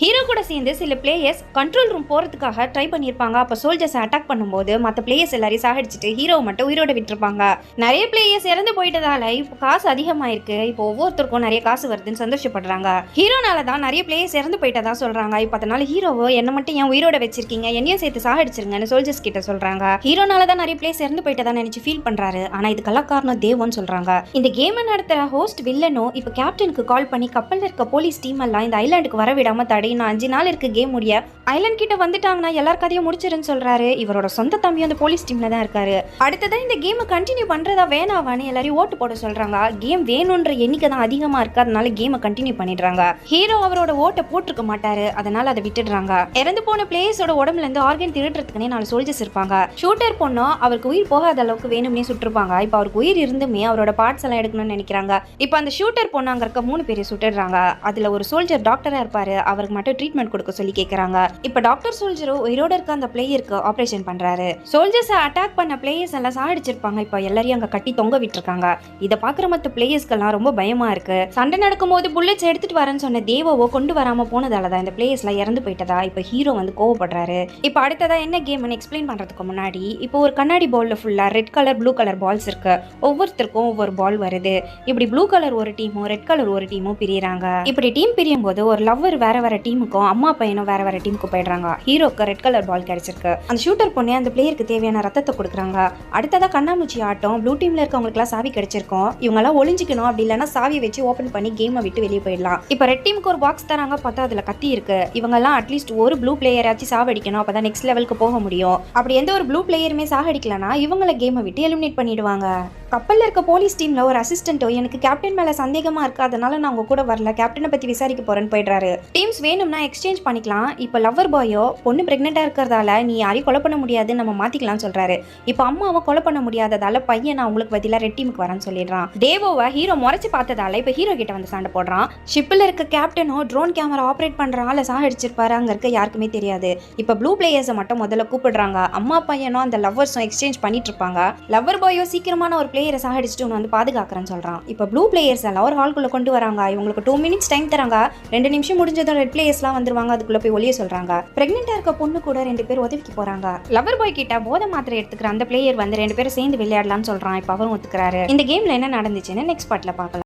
Hero கூட சேர்ந்து சில பிளேயர்ஸ் கண்ட்ரோல் ரூம் போறதுக்காக ட்ரை பண்ணியிருப்பாங்க. அப்போ சோல்ஜர்ஸ் அட்டாக் பண்ணும்போது மற்ற பிளேயர்ஸ் எல்லாரையும் சாகடிச்சிட்டு ஹீரோ மட்டும் உயிரோட விட்டுருப்பாங்க. நிறைய பிளேயர்ஸ் இறந்து போயிட்டதால இப்போ காசு அதிகமாயிருக்கு. இப்போ ஒவ்வொருத்தருக்கும் நிறைய காசு வருதுன்னு சந்தோஷப்படுறாங்க. ஹீரோனால தான் நிறைய பிளேயர்ஸ் இறந்து போயிட்டதா சொல்றாங்க. இப்போ அதனால ஹீரோவோ என்ன மட்டும் ஏன் உயிரோட வச்சிருக்கீங்க, என்னையும் சேர்த்து சாகடிச்சிருங்கன்னு சோல்ஜர்ஸ் கிட்ட சொல்றாங்க. ஹீரோனால தான் நிறைய பிளேயர்ஸ் இறந்து போயிட்டதா நினைச்சு ஃபீல் பண்றாரு. ஆனா இதுக்கெல்லாம் காரணம் தேவோன்னு சொல்றாங்க. இந்த கேமை நடத்துற ஹோஸ்ட் வில்லனோ இப்போ கேப்டனுக்கு கால் பண்ணி கப்பல்ல இருக்க போலீஸ் டீம் எல்லாம் இந்த ஐலாண்டுக்கு வர விடாம நான் 5 நாள் இருக்கு கேம் முடிய, ஐலாண்ட் கிட்ட வந்துட்டாங்கன்னா எல்லார் கதையும் முடிச்சிருன்னு சொல்றாரு. இவரோட சொந்த தம்பி அந்த போலீஸ் டீம்ல தான் இருக்காரு. அடுத்ததான் இந்த கேமை கண்டினியூ பண்றதா வேணாவான்னு எல்லாரையும் ஓட்டு போட சொல்றாங்க. கேம் வேணும்ன்ற எண்ணிக்கை தான் அதிகமா இருக்கு, அதனால கேமை கண்டினியூ பண்ணிடுறாங்க. ஹீரோ அவரோட ஓட்டை போட்டிருக்க மாட்டாரு, அதனால அதை விட்டுடுறாங்க. இறந்து போன பிளேயர்ஸோட உடம்புல இருந்து ஆர்கன் திருடுறதுக்குனே 4 சோல்ஜர்ஸ் இருப்பாங்க. ஷூட்டர் பொண்ணோ அவருக்கு உயிர் போகாத அளவுக்கு வேணும்னே சுட்டுருப்பாங்க. இப்போ அவருக்கு உயிர் இருந்துமே அவரோட பார்ட்ஸ் எல்லாம் எடுக்கணும்னு நினைக்கிறாங்க. இப்போ அந்த ஷூட்டர் பொண்ணு அங்க இருக்க 3 பேரை சுட்டுறாங்க. அதுல ஒரு சோல்ஜர் டாக்டரா இருப்பாரு, அவருக்கு மட்டும் ட்ரீட்மெண்ட் கொடுக்க சொல்லி கேக்குறாங்க. இப்ப டாக்டர் சோல்ஜரோ உயிரோட இருக்க அந்த பிளேயருக்கு ஆபரேஷன் பண்றாரு. சோல்ஜர்ஸ் அட்டாக் பண்ண பிளேயர்ஸ் எல்லாம் சாகடிச்சிருப்பாங்க. இப்ப எல்லாரையும் அங்க கட்டி தொங்க விட்டுருக்காங்க. இத பாக்குற மத்த பிளேயர்ஸ்க்கெல்லாம் ரொம்ப பயமா இருக்கு. சண்டை நடக்கும்போது புல்லட்ஸ் எடுத்துட்டு வரேன்னு சொன்ன தேவோவோ கொண்டு வராம போனதாலதான் இந்த பிளேயர்ஸ் எல்லாம் இறந்து போயிட்டதா இப்ப ஹீரோ வந்து கோவப்படுறாரு. இப்ப அடுத்ததா என்ன கேம்னு எக்ஸ்பிளைன் பண்றதுக்கு முன்னாடி இப்போ ஒரு கண்ணாடி பால்ல ஃபுல்லா red colour blue colour balls இருக்கு. ஒவ்வொருத்தருக்கும் ஒவ்வொரு பால் வருது. இப்படி ப்ளூ கலர் ஒரு டீமும் ரெட் கலர் ஒரு டீமும் பிரியறாங்க. இப்படி டீம் பிரியும் போது ஒரு லவ்வர் வேற வேற டீமுக்கும் அம்மா பையனும் வேற வேற டீமுக்கு போயிடுறாங்க. ஹீரோக்கு ரெட் கலர் பால் கிடைச்சிருக்கு. அந்த ஷூட்டர் பொண்ணு அந்த பிளேயருக்கு தேவையான ரத்தத்தை கொடுக்குறாங்க. அடுத்ததா கண்ணாமூச்சி ஆட்டம். ப்ளூ டீம்ல இருக்கவங்களுக்குலாம் சாவி கிடைச்சிருக்கும். இவங்க எல்லாம் ஒளிஞ்சிக்கணும், அப்படி இல்லைன்னா சாவியை வச்சு ஓபன் பண்ணி கேமை விட்டு வெளியே போயிடலாம். இப்ப ரெட் டீமுக்கு ஒரு பாக்ஸ் தராங்க, பார்த்தா அதுல கத்தி இருக்கு. இவங்க எல்லாம் அட்லீஸ்ட் ஒரு ப்ளூ பிளேயராச்சும் சாவடிக்கணும், அப்பதான் நெக்ஸ்ட் லெவலுக்கு போக முடியும். அப்படி எந்த ஒரு ப்ளூ பிளேயருமே சாகடிக்கலனா இவங்கள கேமை விட்டு எலிமினேட் பண்ணிடுவாங்க. கப்பல்ல இருக்க போலீஸ் டீம்ல ஒரு அசிஸ்டன்ட்டோ எனக்கு கேப்டன் மேல சந்தேகமா இருக்கு, அதனால நான் உங்க கூட வரல, கேப்டனை பத்தி விசாரிக்க போறேன்னு போயிடுறாரு. டீம்ஸ் வேணும்னா எக்ஸ்சேஞ்ச் பண்ணிக்கலாம். இப்போ லவ்வர் பாயோ பொண்ணு பிரெக்னெண்டா இருக்கிறதால நீ யாரையும் கொலை பண்ண முடியாது, நம்ம மாத்திக்கலாம்னு சொல்றாரு. இப்போ அம்மாவை கொலை பண்ண முடியாததால பையன் நான் உங்களுக்கு பதிலா ரெட் டீமுக்கு வரேன்னு சொல்லிடுறான். தேவோவை ஹீரோ முறைச்சு பார்த்ததால இப்போ ஹீரோ கிட்ட வந்து சண்டை போடுறான். ஷிப்ல இருக்க கேப்டனோ ட்ரோன் கேமரா ஆப்ரேட் பண்ற ஆளை சாகடிச்சிருப்பாரு, அங்க இருக்க யாருக்குமே தெரியாது. இப்போ ப்ளூ பிளேயர்ஸை மட்டும் முதல்ல கூப்பிடுறாங்க. அம்மா பையனும் அந்த லவ்வர்ஸும் எக்ஸ்சேஞ்ச் பண்ணிட்டு இருப்பாங்க. லவ்வர் பாயோ சீக்கிரமான ஒரு பிளேயரை சாகடிச்சுட்டு வந்து பாதுகாக்கிறேன்னு சொல்றான். இப்போ ப்ளூ பிளேயர்ஸ் எல்லாம் ஒரு ஹால்குள்ள கொண்டு வராங்க. இவங்களுக்கு 2 மினிட்ஸ் டைம் தராங்க. 2 நிமிஷம் முடிஞ்சதும் ரெட் பிளேயர்ஸ்லாம் வந்துருவாங்க. அதுக்குள்ள போய் ஒளிய சொல்றாங்க. பிரெக்னெண்டா இருக்க பொண்ணு கூட 2 பேர் உதவிக்கு போறாங்க. லவர் பாய் கிட்ட போதை மாத்திரை எடுத்துக்கிற அந்த பிளேயர் வந்து 2 பேரும் சேர்ந்து விளையாடலாம்னு சொல்றான். இப்போ அவரும் ஒத்துக்கிறாரு. இந்த கேம்ல என்ன நடந்துச்சுன்னு நெக்ஸ்ட் பார்ட்ல பார்க்கலாம்.